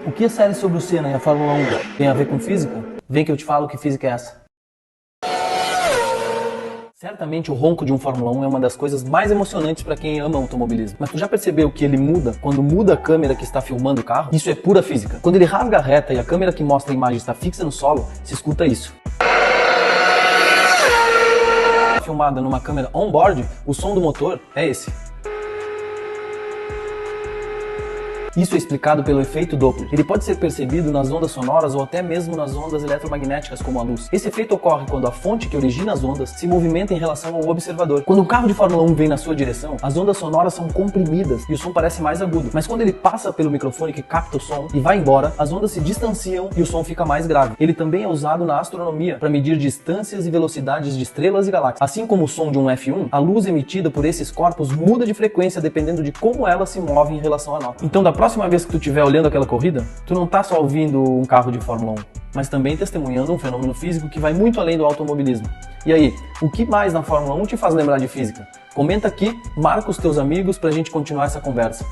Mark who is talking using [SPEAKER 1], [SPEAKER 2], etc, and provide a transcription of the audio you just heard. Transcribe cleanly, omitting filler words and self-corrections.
[SPEAKER 1] O que a série sobre o Senna e a Fórmula 1 tem a ver com física? Vem que eu te falo que física é essa. Certamente o ronco de um Fórmula 1 é uma das coisas mais emocionantes para quem ama automobilismo. Mas tu já percebeu que ele muda quando muda a câmera que está filmando o carro? Isso é pura física. Quando ele rasga a reta e a câmera que mostra a imagem está fixa no solo, se escuta isso. Filmada numa câmera on-board, o som do motor é esse. Isso é explicado pelo efeito Doppler. Ele pode ser percebido nas ondas sonoras ou até mesmo nas ondas eletromagnéticas, como a luz. Esse efeito ocorre quando a fonte que origina as ondas se movimenta em relação ao observador. Quando um carro de Fórmula 1 vem na sua direção, as ondas sonoras são comprimidas e o som parece mais agudo. Mas quando ele passa pelo microfone que capta o som e vai embora, as ondas se distanciam e o som fica mais grave. Ele também é usado na astronomia para medir distâncias e velocidades de estrelas e galáxias. Assim como o som de um F1, a luz emitida por esses corpos muda de frequência dependendo de como ela se move em relação à nota. Então, da próxima vez que tu estiver olhando aquela corrida, tu não tá só ouvindo um carro de Fórmula 1, mas também testemunhando um fenômeno físico que vai muito além do automobilismo. E aí, o que mais na Fórmula 1 te faz lembrar de física? Comenta aqui, marca os teus amigos pra gente continuar essa conversa.